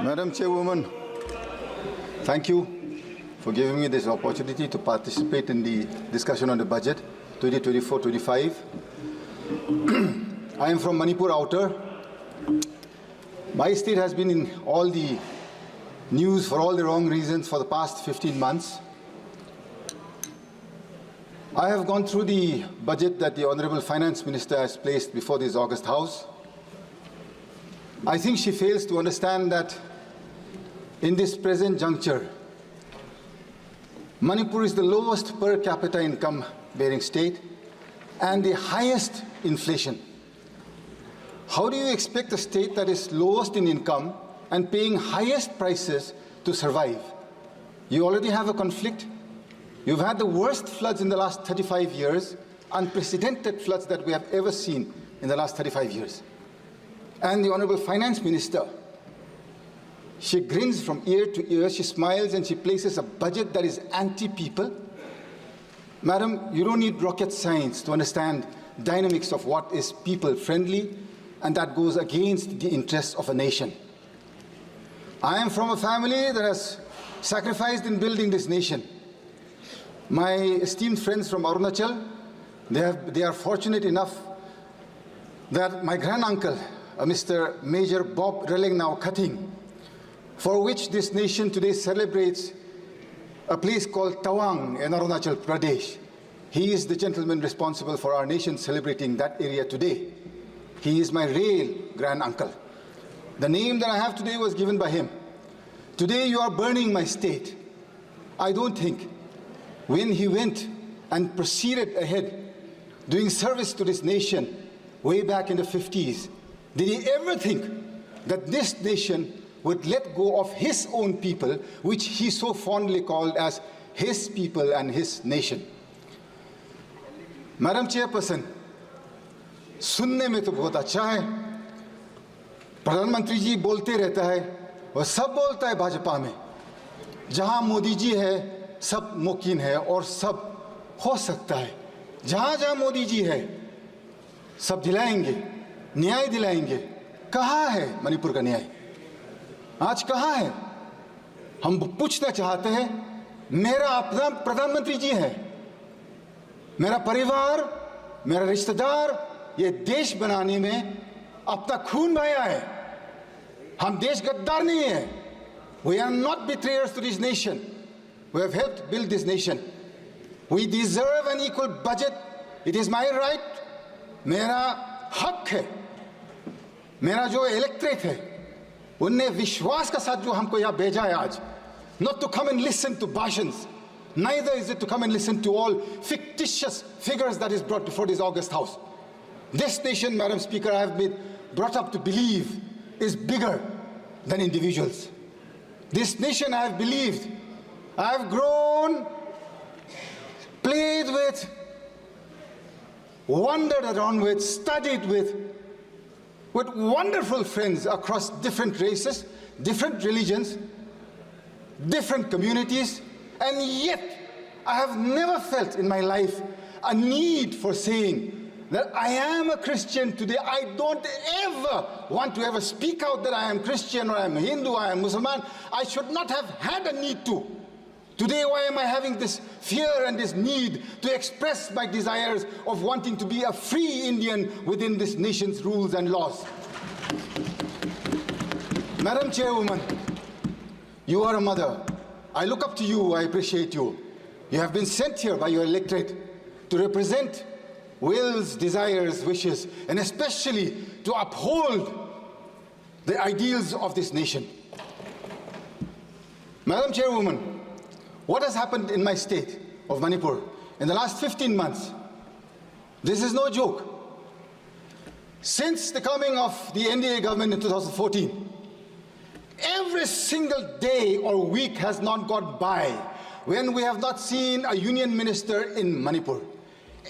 Madam Chairwoman, thank you for giving me this opportunity to participate in the discussion on the budget 2024-25. I am from Manipur Outer. My state has been in all the news for all the wrong reasons for the past 15 months. I have gone through the budget that the Honourable Finance Minister has placed before this August House. I think she fails to understand that in this present juncture, Manipur is the lowest per capita income bearing state and the highest inflation. How do you expect a state that is lowest in income and paying highest prices to survive? You already have a conflict. You've had the worst floods in the last 35 years, unprecedented floods that we have ever seen in the last 35 years. And the Honourable Finance Minister, she grins from ear to ear, she smiles and she places a budget that is anti-people. Madam, you don't need rocket science to understand dynamics of what is people-friendly, and that goes against the interests of a nation. I am from a family that has sacrificed in building this nation. My esteemed friends from Arunachal, they are fortunate enough that my granduncle, Mr. Major Bob Relengnau Cutting, for which this nation today celebrates a place called Tawang in Arunachal Pradesh. He is the gentleman responsible for our nation celebrating that area today. He is my real granduncle. The name that I have today was given by him. Today you are burning my state. I don't think when he went and proceeded ahead doing service to this nation way back in the 50s, did he ever think that this nation would let go of his own people, which he so fondly called as his people and his nation? Madam Chairperson, सुनने में तो बहुत अच्छा है, प्रधानमंत्री जी बोलते रहता है, वह सब बोलता है भाजपा में, जहां मोदी जी है सब मुमकिन है और सब हो सकता है, जहां जहां मोदी जी है सब दिलाएंगे, न्याय दिलाएंगे। कहाँ है मणिपुर का न्याय? आज कहाँ है? हम पूछना चाहते हैं, मेरा अपना प्रधानमंत्री जी है, मेरा परिवार, मेरा रिश्तेदार ये देश बनाने में अपना खून बहाया है। हम देश गद्दार नहीं है। We are not betrayers to this nation. We have helped build this nation. We deserve an equal budget. It is my right. मेरा हक है। मेरा जो इलेक्ट्रेट है, उनने विश्वास का साथ जो हमको यहाँ भेजा है आज, not to come and listen to bhashans, neither is it to come and listen to all fictitious figures that is brought before this August House. This nation, Madam Speaker, I have been brought up to believe is bigger than individuals. This nation I have believed, I have grown, played with, wandered around with, studied with wonderful friends across different races, different religions, different communities, and yet I have never felt in my life a need for saying that I am a Christian today. I don't ever want to ever speak out that I am Christian or I am Hindu, I am Muslim. I should not have had a need to. Today, why am I having this fear and this need to express my desires of wanting to be a free Indian within this nation's rules and laws? Madam Chairwoman, you are a mother. I look up to you, I appreciate you. You have been sent here by your electorate to represent wills, desires, wishes, and especially to uphold the ideals of this nation. Madam Chairwoman, what has happened in my state of Manipur in the last 15 months? This is no joke. Since the coming of the NDA government in 2014, every single day or week has not gone by when we have not seen a union minister in Manipur.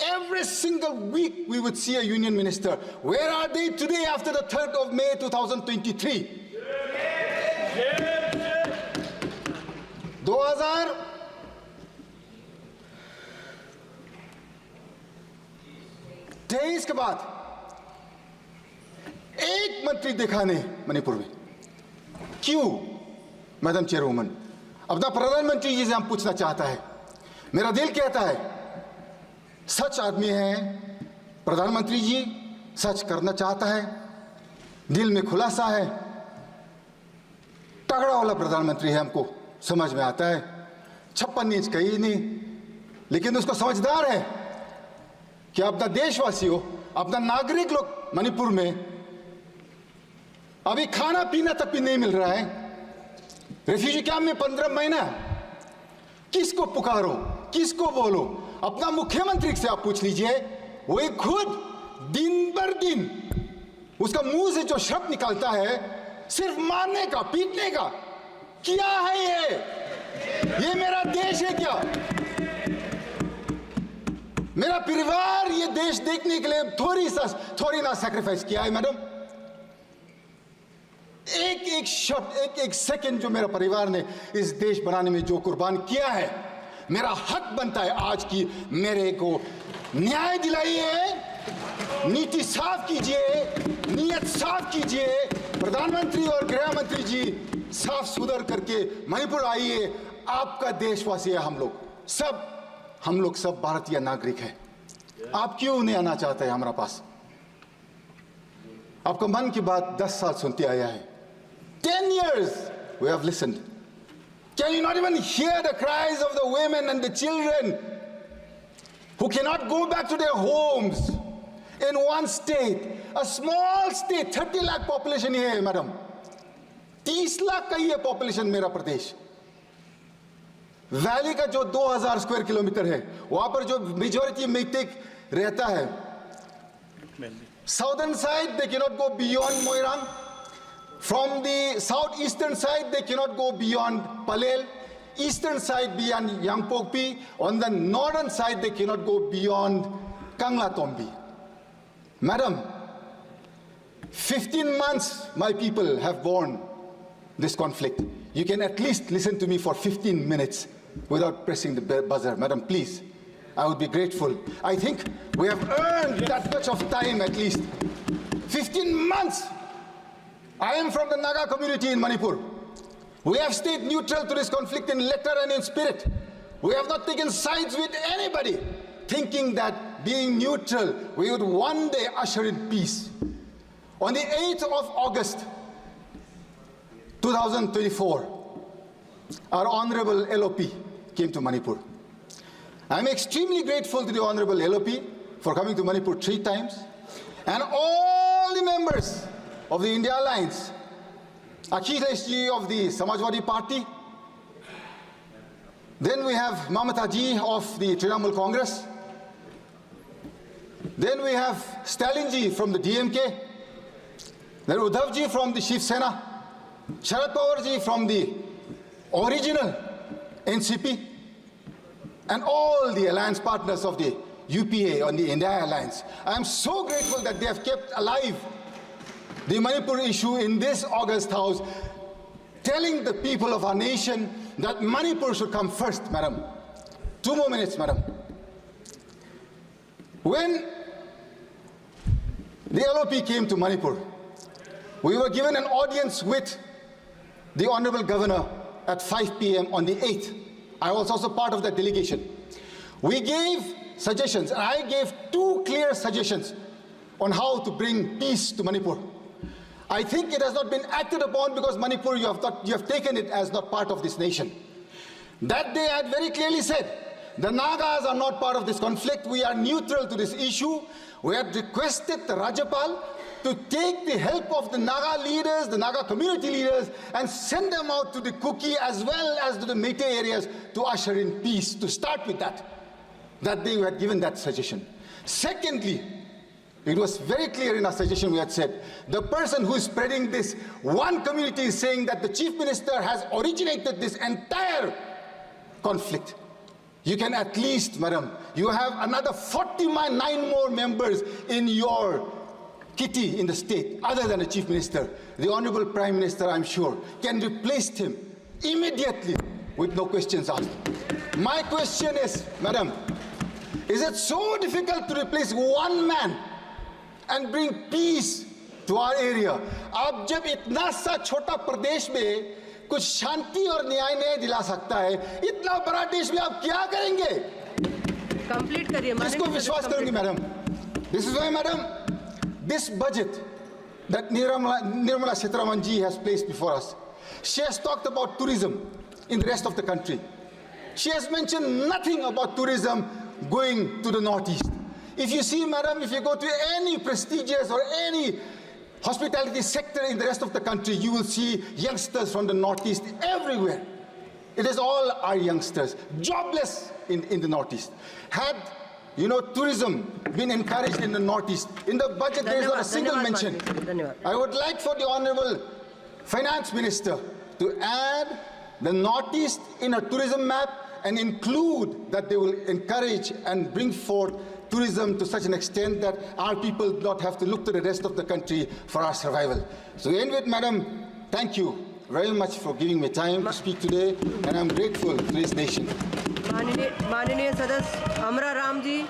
Every single week we would see a union minister. Where are they today after the 3rd of May 2023? 2023 के बाद एक मंत्री देखा नहीं मणिपुर में। क्यों madam चेयरवुमन? अपना प्रधानमंत्री जी से हम पूछना चाहता है। मेरा दिल कहता है सच आदमी है प्रधानमंत्री जी, सच करना चाहता है, दिल में खुलासा है, तगड़ा वाला प्रधानमंत्री है, हमको समझ में आता है। 56 इंच कहीं नहीं, लेकिन उसको समझदार है कि अपना देशवासी हो, अपना नागरिक लोग मणिपुर में अभी खाना पीना तक भी नहीं मिल रहा है। रेफ्यूजी कैंप में 15 महीना, किसको पुकारो, किसको बोलो? अपना मुख्यमंत्री से आप पूछ लीजिए, वही खुद दिन भर दिन उसका मुंह से जो शब्द निकलता है सिर्फ मारने का, पीटने का। क्या है ये मेरा देश है क्या? मेरा परिवार ये देश देखने के लिए थोड़ी ना सैक्रिफाइस किया है मैडम। एक शब्द, एक सेकंड जो मेरा परिवार ने इस देश बनाने में जो कुर्बान किया है, मेरा हक बनता है आज की मेरे को न्याय दिलाइए, नीति साफ कीजिए, नीयत साफ कीजिए। प्रधानमंत्री और गृह मंत्री जी साफ सुधर करके मणिपुर आइए। आपका देशवासी है हम लोग सब भारतीय नागरिक हैं। आप क्यों नहीं आना चाहते हैं हमारा पास? आपका मन की बात 10 साल सुनते आया है। 10 years we have listened. Can you not even hear the cries of the women and the children who cannot go back to their homes in one state, a small state, 30 lakh population here है madam, 30 lakh का ही है population मेरा प्रदेश। Valley का जो 2000 square kilometre है, वहां पर जो मेजॉरिटी मेइतेक रहता है, southern side they cannot go beyond Moirang. From the southeastern side they cannot go beyond Palel. Eastern side beyond Yangpokpi. On the northern side they cannot go beyond Kangla Tombi. Madam, 15 months my people have borne this conflict. You can at least listen to me for 15 minutes without pressing the buzzer. Madam, please, I would be grateful. I think we have earned that much of time at least. 15 months. I am from the Naga community in Manipur. We have stayed neutral to this conflict in letter and in spirit. We have not taken sides with anybody, thinking that being neutral, we would one day usher in peace. On the 8th of August, 2024, our Honourable LOP came to Manipur. I'm extremely grateful to the Honourable LOP for coming to Manipur 3 times, and all the members of the India Alliance, Akhilesh ji of the Samajwadi Party, then we have Mamata ji of the Trinamool Congress, then we have Stalin ji from the DMK, then Uddhav ji from the Shiv Sena, Sharad Pawar ji from the original NCP, and all the alliance partners of the UPA on the India Alliance. I am so grateful that they have kept alive the Manipur issue in this August House, telling the people of our nation that Manipur should come first, madam. 2 more minutes, madam. When the LOP came to Manipur, we were given an audience with the Honourable Governor at 5 p.m. on the 8th. I was also part of that delegation. We gave suggestions, and I gave 2 clear suggestions on how to bring peace to Manipur. I think it has not been acted upon because Manipur, you have taken it as not part of this nation. That day I had very clearly said, the Nagas are not part of this conflict. We are neutral to this issue. We had requested the Rajapal to take the help of the Naga leaders, the Naga community leaders, and send them out to the Kuki as well as to the Meitei areas to usher in peace, to start with that. That day we had given that suggestion. Secondly, it was very clear in our suggestion. We had said, the person who is spreading this, one community is saying that the Chief Minister has originated this entire conflict. You can at least, madam, you have another 49 more members in your kitty in the state, other than the Chief Minister. The Honourable Prime Minister, I'm sure, can replace him immediately with no questions asked. My question is, madam, is it so difficult to replace one man and bring peace to our area. अब जब इतना सा छोटा प्रदेश में कुछ शांति और न्याय नहीं दिला सकता है, इतना बड़ा देश में आप क्या करेंगे? कंप्लीट करिए। किसको विश्वास करूंगी madam? This is why, madam, this budget that Nirmala Sitharaman ji has placed before us, she has talked about tourism in the rest of the country. She has mentioned nothing about tourism going to the northeast. If you see, madam, if you go to any prestigious or any hospitality sector in the rest of the country, you will see youngsters from the northeast everywhere. It is all our youngsters, jobless in the northeast. Had, tourism been encouraged in the northeast, in the budget there is not a single mention. I would like for the Honourable Finance Minister to add the northeast in a tourism map and include that they will encourage and bring forth tourism to such an extent that our people do not have to look to the rest of the country for our survival. So anyway, madam, thank you very much for giving me time to speak today, and I'm grateful to this nation. माननीय सदस्य अमरा राम जी।